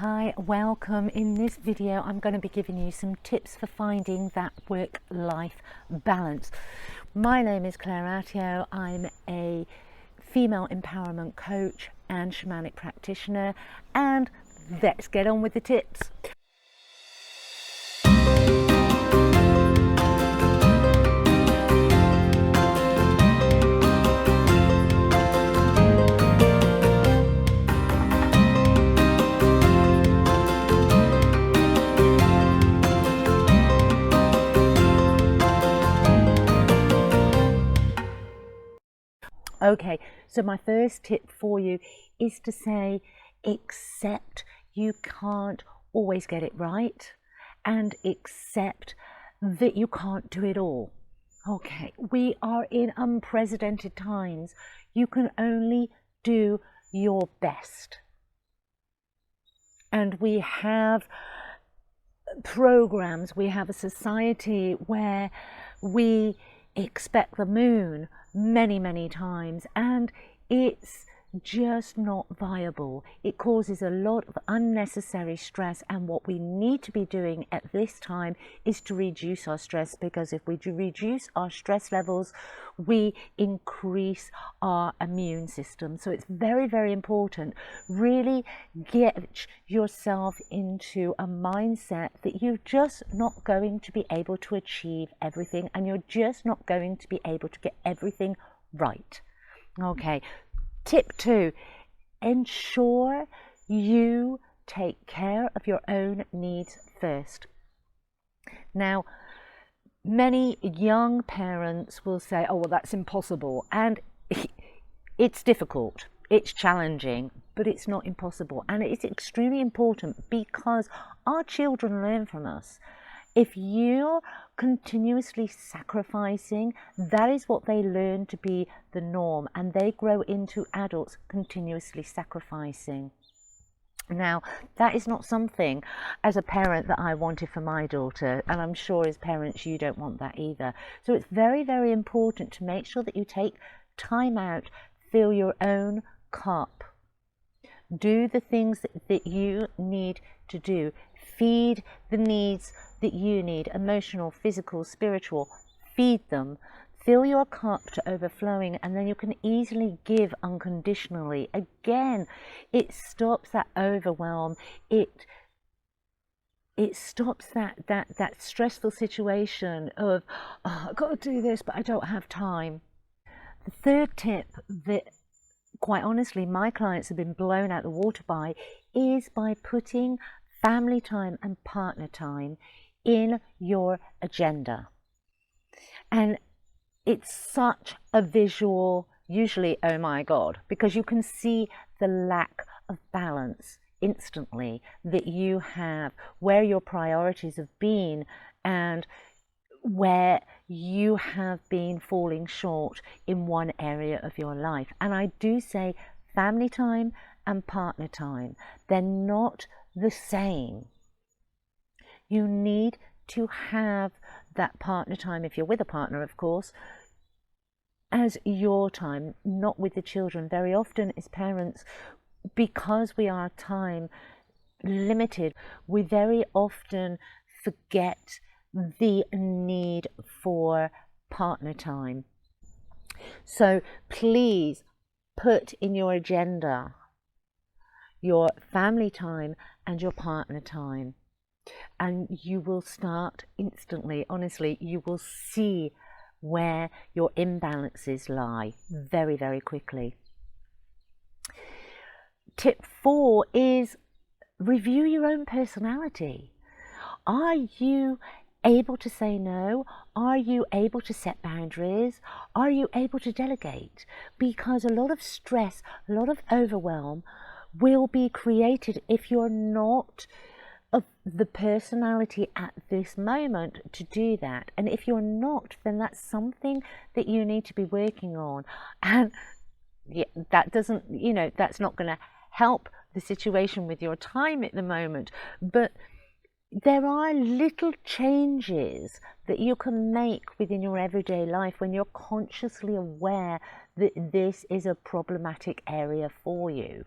Hi, welcome. In this video I'm going to be giving you some tips for finding that work-life balance. My name is Atyeo. I'm a female empowerment coach and shamanic practitioner, and let's get on with the tips. Okay, so my first tip for you is to say, accept you can't always get it right, and accept that you can't do it all. Okay, we are in unprecedented times. You can only do your best. And we have programs, we have a society where we expect the moon many times, and it's just not viable. It causes a lot of unnecessary stress, and what we need to be doing at this time is to reduce our stress, because if we reduce our stress levels, we increase our immune system. So it's very important. Really get yourself into a mindset that you're just not going to be able to achieve everything, and you're just not going to be able to get everything right. Okay. Tip 2, ensure you take care of your own needs first. Now, many young parents will say, oh, well, that's impossible. And it's difficult, it's challenging, but it's not impossible. And it's extremely important because our children learn from us. If you're continuously sacrificing, that is what they learn to be the norm, and they grow into adults continuously sacrificing. Now, that is not something as a parent that I wanted for my daughter, and I'm sure as parents you don't want that either. So it's very important to make sure that you take time out, fill your own cup, do the things that you need to do, feed the needs that you need, emotional, physical, spiritual. Feed them, fill your cup to overflowing, and then you can easily give unconditionally. Again, it stops that overwhelm. It stops that stressful situation of, oh, I've got to do this but I don't have time. The third tip that, quite honestly, my clients have been blown out the water by is by putting family time and partner time in your agenda. And it's such a visual, usually, oh my God, because you can see the lack of balance instantly that you have, where your priorities have been and where you have been falling short in one area of your life. And I do say family time and partner time, they're not the same. You need to have that partner time, if you're with a partner, of course, as your time, not with the children. Very often as parents, because we are time limited, we very often forget the need for partner time. So please put in your agenda your family time and your partner time, and you will start instantly. Honestly, you will see where your imbalances lie very quickly. Tip 4 is review your own personality. Are you able to say no? Are you able to set boundaries? Are you able to delegate? Because a lot of stress, a lot of overwhelm will be created if you're not of the personality at this moment to do that. And if you're not, then that's something that you need to be working on. And yeah, that doesn't, that's not going to help the situation with your time at the moment, but there are little changes that you can make within your everyday life when you're consciously aware that this is a problematic area for you.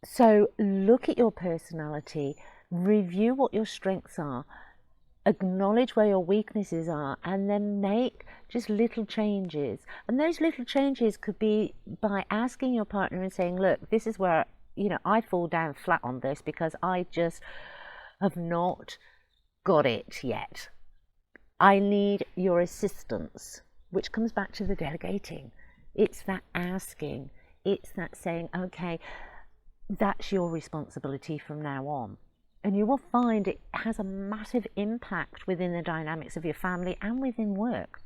So look at your personality, review what your strengths are, acknowledge where your weaknesses are, and then make just little changes. And those little changes could be by asking your partner and saying, look, this is where, I fall down flat on this because I just have not got it yet. I need your assistance, which comes back to the delegating. It's that asking, it's that saying, okay, that's your responsibility from now on. And you will find it has a massive impact within the dynamics of your family and within work.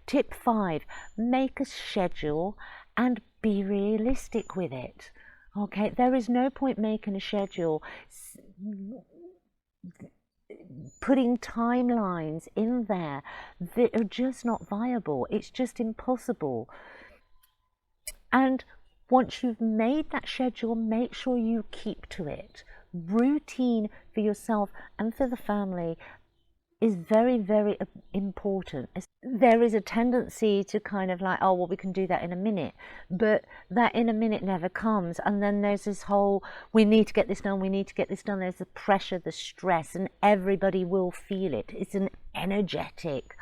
Tip 5, make a schedule and be realistic with it. Okay, there is no point making a schedule, putting timelines in there that are just not viable. It's just impossible. And once you've made that schedule, make sure you keep to it. Routine for yourself and for the family is very, very important. There is a tendency to kind of like, oh, well, we can do that in a minute, but that in a minute never comes. And then there's this whole, we need to get this done, we need to get this done. There's the pressure, the stress, and everybody will feel it. It's an energetic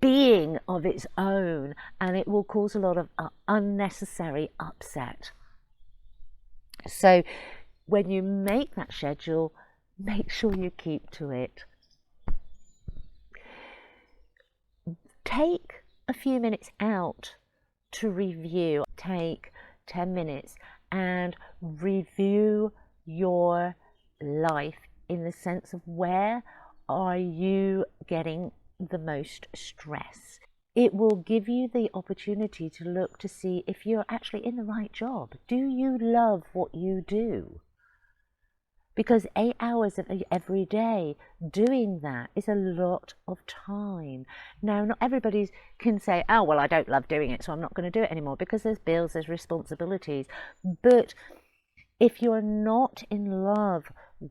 being of its own, and it will cause a lot of unnecessary upset. So when you make that schedule, make sure you keep to it. Take a few minutes out to review. Take 10 minutes and review your life in the sense of where are you getting the most stress. It will give you the opportunity to look to see if you're actually in the right job. Do you love what you do? Because 8 hours of every day doing that is a lot of time. Now, not everybody can say, oh, well, I don't love doing it, so I'm not going to do it anymore, because there's bills, there's responsibilities. But if you're not in love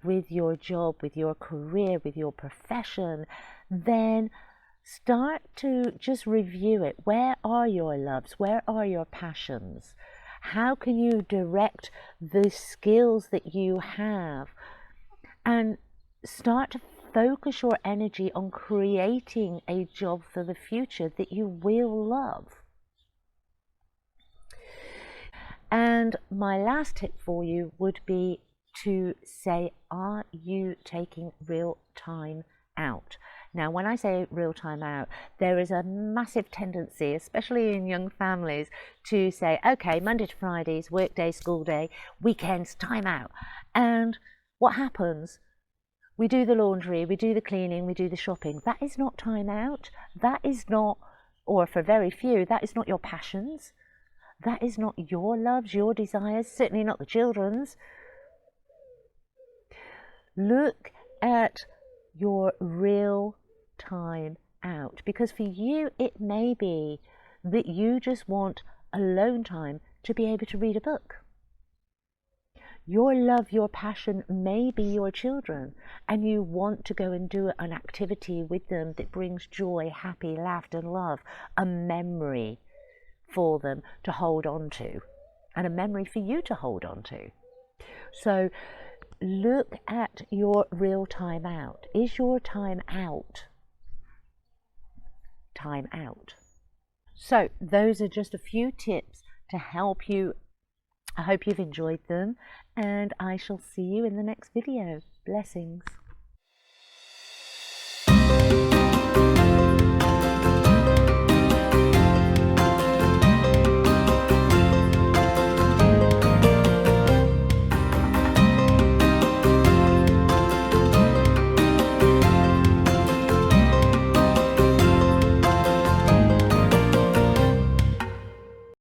with your job, with your career, with your profession, then start to just review it. Where are your loves? Where are your passions? How can you direct the skills that you have? And start to focus your energy on creating a job for the future that you will love. And my last tip for you would be to say, are you taking real time out? Now, when I say real time out, there is a massive tendency, especially in young families, to say, okay, Monday to Fridays, work day, school day, weekends, time out. And what happens? We do the laundry, we do the cleaning, we do the shopping. That is not time out. That is not, or for very few, that is not your passions. That is not your loves, your desires, certainly not the children's. Look at your real time out, because for you it may be that you just want alone time to be able to read a book. Your love, your passion may be your children, and you want to go and do an activity with them that brings joy, happy, laughter and love, a memory for them to hold on to, and a memory for you to hold on to. So look at your real time out. Is your time out? Time out. So those are just a few tips to help you. I hope you've enjoyed them, and I shall see you in the next video. Blessings.